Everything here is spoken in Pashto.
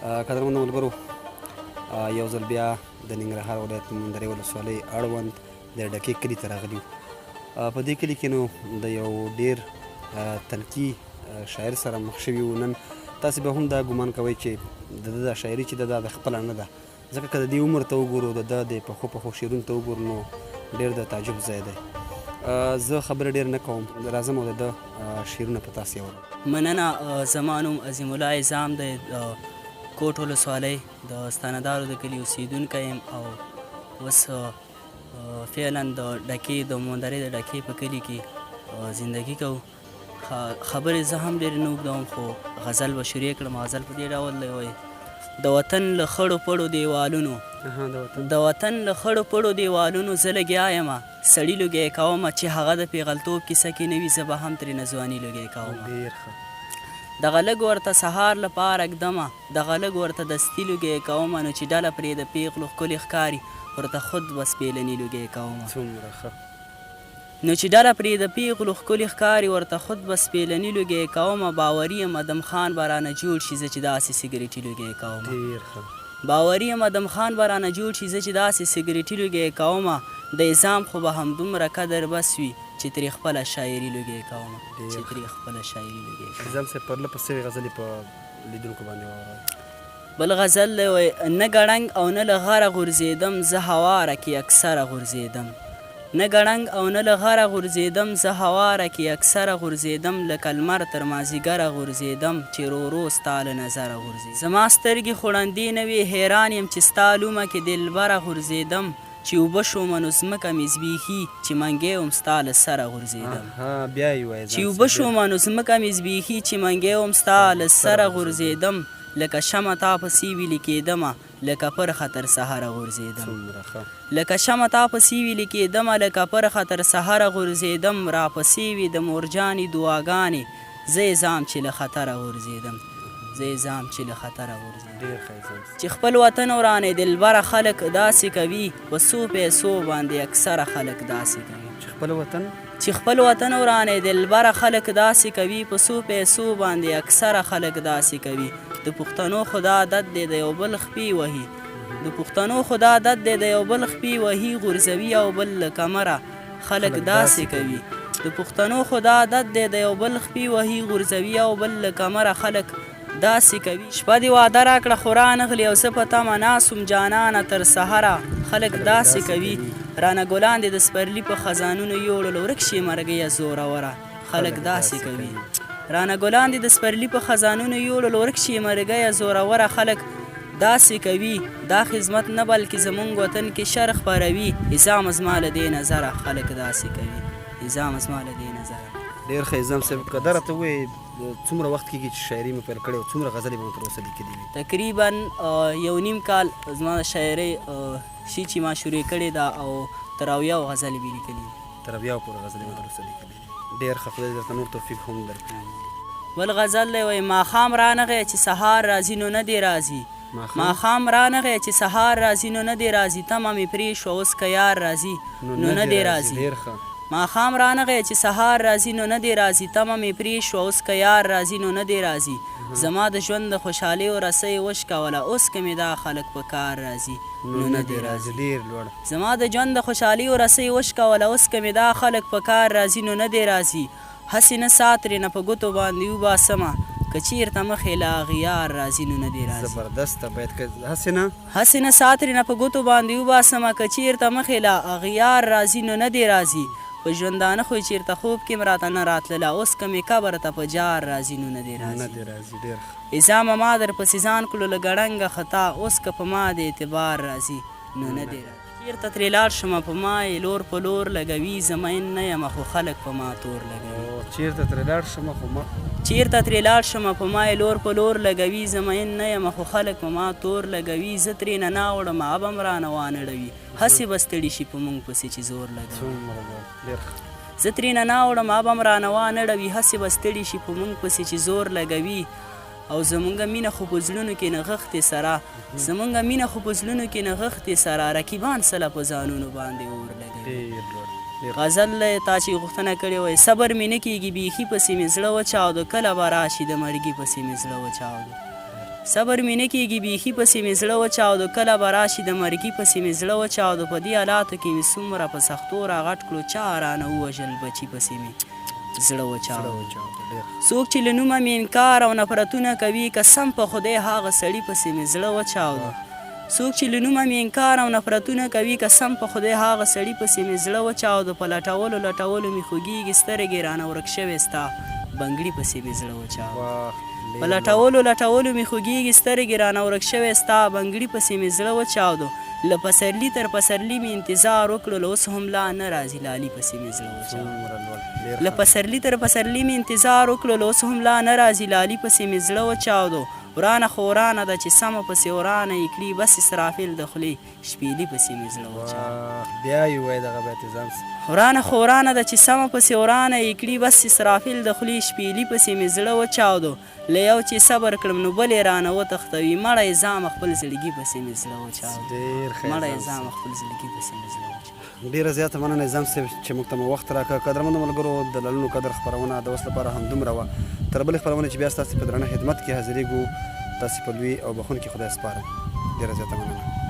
قدرمنو ملګرو، یو ځل بیا د ننګرهار ولایت مومندرې ولسوالۍ اړوند د ډکې کلي ته راغلي یو. په دې کلي کې نو د یو ډېر تنکي شاعر سره مخ شوي وو. نن تاسې به هم دا ګمان کوئ چې د ده دا شاعري چې ده د خپله نه ده، ځکه که د دې عمر ته وګورو، د ده د پخو شعرونو ته وګورو، نو ډېر د تعجب ځای دی. زه خبره ډېر نه کوم، راځم او د ده شعرونه په تاسې اورم. مننه. زما نوم عظیم الله اعظام دی، د کوټ ولسوالۍ د ستانهدارو د کلي اوسېدونکی یم او اوس فعلا د ډکې د مومندرې د ډکې په کلي کې زندګي کوو. خبرې زه هم ډېرې نه اوږدوم، خو غزل به شروع کړم. غزل په دې ډول دی، وایي د وطن له خړو پړو دیوالونو، د وطن له خړو پړو دیوالونو زه لګیا یمه، سړي لوګی کومه چې هغه د پیغلتوب کیسه کې نه وي، زه به هم ترېنه ځواني لوګی کومه. دغه لږ ورته سهار لپاره ږدمه، دغه لږ ورته دستي لوګی کومه، نو چې ډله پرې د پیغلو ښکلې ښکاري، ورته خود به سپېلني لوګی کومه. نو چې ډله پرې د پیغلو ښکلې ښکاري، ورته خود به سپېلني لوګی کومه. باوري یم ادم خان به رانه جوړ شي، زه چې داسې سګرېټي لوګی کومه. باوري یم ادم خان به رانه جوړ شي، زه چې داسې سګرېټي لوګی کومه. د نظام خو به همدومره قدر بس وي، چې ترې خپله شاعري لوګی کومه، چې ترې خپله شاعري لوګی کومه. نظام صاحب پرله پسې غزلې په لیدونکو باندې واورئ. بل غزل دی، وایي نه ګړنګ او نه له غره غورځېدم، زه هواره کې اکثره غورځېدم. نه ګړنګ او نه له غره غورځېدم، زه هواره کې اکثره غورځېدم. لکه لمر تر مازدیګره غورځېدم، چې ورو ستا له نظره غورځېدم. زما سترګې خوړندې نه وې، حیران یم چې ستا لومه کې دلبره غورځېدم. چې اوبه شومه نو ځمکه مې زبېښي، چې منګی وم ستا له سره غورځېدم. چې اوبه شومه نو ځمکه مې زبېښي، چې منګی وم ستا له سره غورځېدم. لکه شمعه تا پسې ویلې کېدمه، لکه پرخه تر سهاره غورځېدم. لکه شمعه تا پسې ویلې کېدمه، لکه پرخه تر سهاره غورځېدم. راپسې وي د مورجانې دعاګانې، زه یې ځام چې له خطره غورځېدم، زه یې ځام چې له خطره غورځېدم. چې خپل وطن ورانې دلبره خلک داسې کوي، په څو پیسو باندې اکثره خلک داسې کوي. چې خپل وطن ورانې دلبره خلک داسې کوي، په څو پیسو باندې اکثره خلک داسې کوي. د پښتنو خدا عادت دی د یو بل خپې وهي، د پښتنو خدا عادت دی د یو بل خپې وهي. غورځوي او بل له کمره خلک داسې کوي. د پښتنو خدا عادت دی د یو بل خپې وهي، غورځوي او بل له کمره خلک داسې کوي. شپه دې واده راکړه خو رانغلې، او زه په تمه ناست وم جانانه تر سهره، خلک داسې کوي. رانه ګلان دې د سپرلي په خزانونو یوړل، ورک شي مرګیه زوروره، خلک داسې کوي. رانه ګلان دې د سپرلي په خزانونو یوړل، ورک شي مرګیه زوروره، خلک داسې کوي. دا خدمت نه بلکې زمونږ وطن کې شر خپروي. نظام زما له دې نظره خلک داسې کوي، نظام زما له دې نظره. ډېر ښه نظام صاحب، که دا راته ووایې څومره وخت کېږي چې شاعري مې پیل کړې او څومره غزلې به مو تر اوسه لیکلي وي؟ تقریبا 1.5 کال زما د شاعرۍ شي چې ما شروع کړې ده، او تر 80 غزلې مې لیکلي دي. تر 80 پورې غزلې مې تر اوسه لیکلي دي. ډېر ښه، خدای درته نور توفیق هم درکړي. بل غزل دی، وایي ماښام رانغی چې سهار راځي نو نه دی راځي، ماښام رانغی چې سهار راځي نو نه دی راځي. تمه مې پرې شوه اوس که یار راځي نو نه دی راځي. ماښام رانغی چې سهار راځي نو نه دی راځي، تمه مې پرې شوه اوس که یار راځي نو نه دی راځي. زما د ژوند د خوشحالیو رسۍ وشکوله، اوس که مې دا خلک په کار راځي نو نه دی راځي. زما د ژوند د خوشحالیو رسۍ وشکوله، اوس که مې دا خلک په کار راځي نو نه دی راځي. هسې نه سا ترېنه په ګوتو باندې وباسمه، که چېرته مخې له اغیار راځي نو نه دی راځي. زبردسته بیت که هسې نه سا ترېنه په ګوتو باندې وباسمه، که چېرته مخې له اغیار راځي نو نه دی راځي. په ژوندانه خو چېرته خوب کې م راته نه راتلله، اوس که مې قبر ته په جار راځي نو نه دی راځي. نظامه ما در پسې ځان کړو له ګړنګه خطا، اوس که په ما د اعتبار راځي نو نه دی راځي. چېرته ترې لاړ شمه په ما یې لور په لور لګوي، زه مین نه یمه خو خلک په ما تور لګوي. چېرته ترې لاړ شمه په ما یې لور په لور لګوي، زه مین نه یمه خو خلک په ما تور لګوي. زه ترېنه ناوړم اب هم رانه وانړوي، هسې به ستړي شي په موږ پسې چې زور لګوي. زه ترېنه ناوړم اب هم رانه وانړوي، هسې به ستړي شي په موږ پسې چې زور لګوي. او زمونږه مینه خو په زړونو کې نغښتې سره، زمونږه مینه خو په زړونو کې نغښتې سره، رقیبان سله په ځانونو باندې اور لګوي. غزل تا چې غوښتنه کړې وای، صبر مې نه کېږي بیخي پسې مې زړه وچاودو، کله به راشي د مرګي پسې مې زړه وچاودو. صبر مې نه کېږي بیخي پسې مې زړه وچاودو کله به راشي د مرګي پسې مې زړه وچاودو په دې حالاتو کې مې څومره په سختو راغټ کړو چا رانه ووژل بچي پسې مې زړه وچاودو څوک چې له نومه مې انکار او نفرتونه کوي قسم په خدای هغه سړي پسې مې زړه وچاودو څوک چې له نومه مې انکار او نفرتونه کوي قسم په خدای هغه سړي پسې مې زړه وچاودو په لټولو لټولو مې خوږېږي سترګې رانه ورک شوې ستا بنګړي پسې مې زړه وچاودو په لټولو لټولو مې خوږېږي سترګې رانه ورک شوې ستا بنګړي پسې مې زړه وچاودو له پسرلي تر پسرلي مې انتظار وکړو له اوس هم لا نه راځي لالي پسې مې زړه وچاودو له پسرلي تر پسرلي مې انتظار وکړو له اوس هم لا نه راځي لالي پسې مې زړه وچاودو ورانه خو ورانه ده چې سمه پسې ورانه یې کړي بس اسرافیل د خولې شپېلي پسې مې زړه وچاودو بیا یې ووایه دغه بیت ځان ورانه خو ورانه ده چې سمه پسې ورانه یې کړي بس اسرافیل د خولې شپېلي پسې مې زړه وچاودو له یو چې صبر کړم نو بل یې رانه وتښتوي مړی ځامه خپل زړګي پسې مې زړه وچاودو مړی ځامه خپل زړګي پسې مې زړه وچاودو ډېره زیاته مننه نظام صاحب چې موږ ته مو وخت راکړه قدرمنو ملګرو د لعلونو قدر خپرونه د اوس لپاره همدومره وه تر بلې خپرونې چې بیا ستاسې په درانه خدمت کې حاضرېږو تاسې په لوی او بخونکي خدای سپارم ډېره زیاته مننه